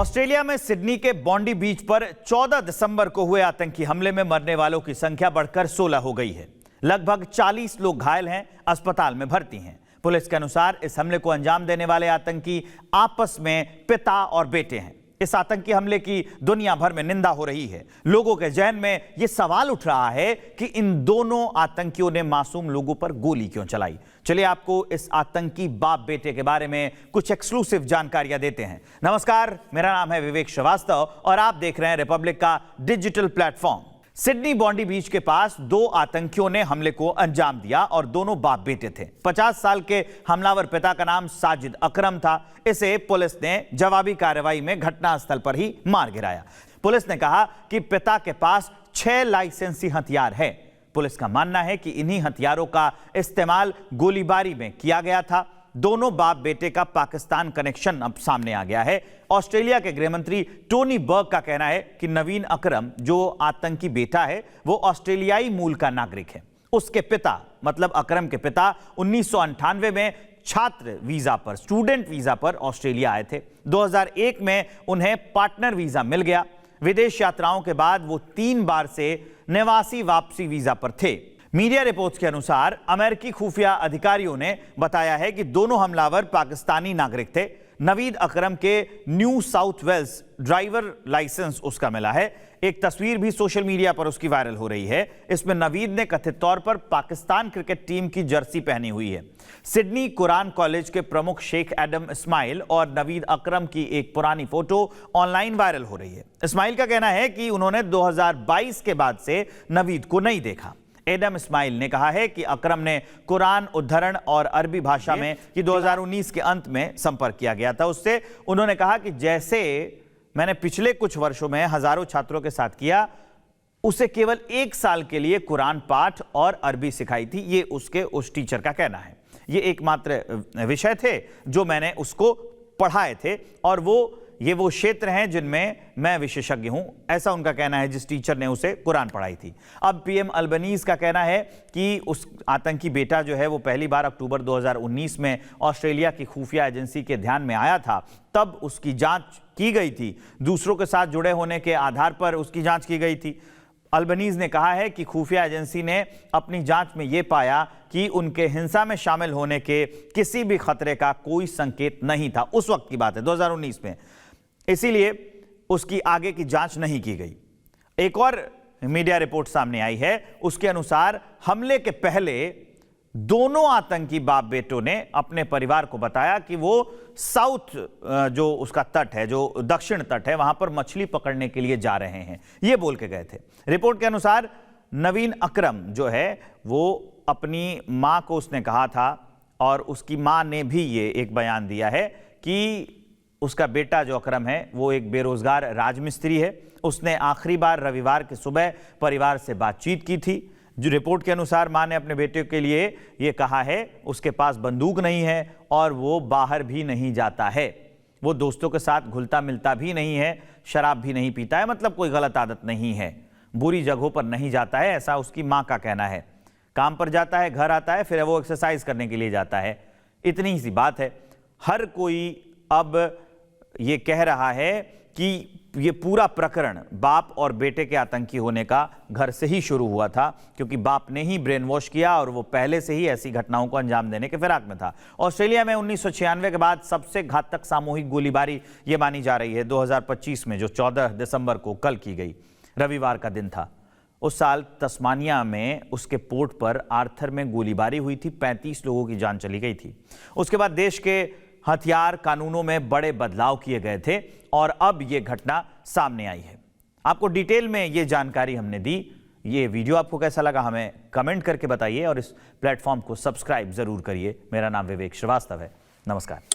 Australia में Sydney के बॉन्डी बीच पर 14 दिसंबर को हुए आतंकी हमले में मरने वालों की संख्या बढ़कर 16 हो गई है। लगभग 40 लोग घायल हैं, अस्पताल में भर्ती हैं। पुलिस के अनुसार इस हमले को अंजाम देने वाले आतंकी आपस में पिता और बेटे हैं। इस आतंकी हमले की दुनिया भर में निंदा हो रही है। लोगों के जहन में यह सवाल उठ रहा है कि इन दोनों आतंकियों ने मासूम लोगों पर गोली क्यों चलाई। चलिए आपको इस आतंकी बाप बेटे के बारे में कुछ एक्सक्लूसिव जानकारियां देते हैं। नमस्कार, मेरा नाम है विवेक श्रीवास्तव और आप देख रहे हैं रिपब्लिक का डिजिटल प्लेटफॉर्म। सिडनी बॉन्डी बीच के पास दो आतंकियों ने हमले को अंजाम दिया और दोनों बाप बेटे थे। 50 साल के हमलावर पिता का नाम साजिद अकरम था। इसे पुलिस ने जवाबी कार्रवाई में घटनास्थल पर ही मार गिराया। पुलिस ने कहा कि पिता के पास 6 लाइसेंसी हथियार है। पुलिस का मानना है कि इन्हीं हथियारों का इस्तेमाल गोलीबारी में किया गया था। दोनों बाप बेटे का पाकिस्तान कनेक्शन अब सामने आ गया है। ऑस्ट्रेलिया के गृह मंत्री टोनी बर्ग का कहना है कि नवीन अकरम जो आतंकी बेटा है वो ऑस्ट्रेलियाई मूल का नागरिक है। उसके पिता मतलब अकरम के पिता 1998 में छात्र वीजा पर, स्टूडेंट वीजा पर ऑस्ट्रेलिया आए थे। 2001 में उन्हें पार्टनर वीजा मिल गया। विदेश यात्राओं के बाद वो 3 बार से निवासी वापसी वीजा पर थे। मीडिया रिपोर्ट्स के अनुसार अमेरिकी खुफिया अधिकारियों ने बताया है कि दोनों हमलावर पाकिस्तानी नागरिक थे। नवीद अकरम के New South Wales driver licence उसका मिला है। एक तस्वीर भी सोशल मीडिया पर उसकी वायरल हो रही है। इसमें नवीद ने कथित तौर पर पाकिस्तान क्रिकेट टीम की जर्सी पहनी हुई है। सिडनी कुरान कॉलेज के प्रमुख शेख एडम इस्माइल और नवीद अकरम की एक पुरानी फोटो ऑनलाइन वायरल हो रही है। इस्माइल का कहना है कि उन्होंने 2022 के बाद से नवीद को नहीं देखा। एडम इस्माइल ने कहा है कि अकरम ने कुरान उद्धरण और अरबी भाषा में कि 2019 के अंत में संपर्क किया गया था उससे। उन्होंने कहा कि जैसे मैंने पिछले कुछ वर्षों में हजारों छात्रों के साथ किया, उसे केवल 1 साल के लिए कुरान पाठ और अरबी सिखाई थी। ये उसके उस टीचर का कहना है। ये एकमात्र विषय थे जो मैंने उसको पढ़ाए थे और ये वो क्षेत्र हैं जिनमें मैं विशेषज्ञ हूं, ऐसा उनका कहना है जिस टीचर ने उसे कुरान पढ़ाई थी। अब पीएम अल्बनीज का कहना है कि उस आतंकी बेटा जो है वो पहली बार अक्टूबर 2019 में ऑस्ट्रेलिया की खुफिया एजेंसी के ध्यान में आया था। तब उसकी जांच की गई थी। दूसरों के साथ जुड़े होने के आधार पर उसकी जांच की गई थी। अल्बनीज ने कहा है कि खुफिया एजेंसी ने अपनी जांच में यह पाया कि उनके हिंसा में शामिल होने के किसी भी खतरे का कोई संकेत नहीं था। उस वक्त की बात है 2019 में, इसीलिए उसकी आगे की जांच नहीं की गई। एक और मीडिया रिपोर्ट सामने आई है। उसके अनुसार हमले के पहले दोनों आतंकी बाप बेटों ने अपने परिवार को बताया कि वो साउथ जो उसका तट है, जो दक्षिण तट है, वहां पर मछली पकड़ने के लिए जा रहे हैं, ये बोल के गए थे। रिपोर्ट के अनुसार नवीन अकरम जो है वो अपनी मां को उसने कहा था और उसकी मां ने भी ये एक बयान दिया है कि उसका बेटा जो अकरम है वो एक बेरोजगार राजमिस्त्री है। उसने आखिरी बार रविवार की सुबह परिवार से बातचीत की थी। जो रिपोर्ट के अनुसार मां ने अपने बेटे के लिए ये कहा है उसके पास बंदूक नहीं है और वो बाहर भी नहीं जाता है। वो दोस्तों के साथ घुलता मिलता भी नहीं है, शराब भी नहीं पीता है, मतलब कोई गलत आदत नहीं है, बुरी जगहों पर नहीं जाता है, ऐसा उसकी मां का कहना है। काम पर जाता है, घर आता है, फिर वो एक्सरसाइज करने के लिए जाता है। इतनी ही सी बात है। हर कोई अब ये कह रहा है कि ये पूरा प्रकरण बाप और बेटे के आतंकी होने का घर से ही शुरू हुआ था, क्योंकि बाप ने ही ब्रेन वॉश किया और वो पहले से ही ऐसी घटनाओं को अंजाम देने के फिराक में था। ऑस्ट्रेलिया में 1996 के बाद सबसे घातक सामूहिक गोलीबारी ये मानी जा रही है 2025 में, जो 14 दिसंबर को कल की गई, रविवार का दिन था। उस साल तस्मानिया में उसके पोर्ट पर आर्थर में गोलीबारी हुई थी। 35 लोगों की जान चली गई थी। उसके बाद देश के हथियार कानूनों में बड़े बदलाव किए गए थे और अब यह घटना सामने आई है। आपको डिटेल में यह जानकारी हमने दी। ये वीडियो आपको कैसा लगा हमें कमेंट करके बताइए और इस प्लेटफॉर्म को सब्सक्राइब जरूर करिए। मेरा नाम विवेक श्रीवास्तव है। नमस्कार।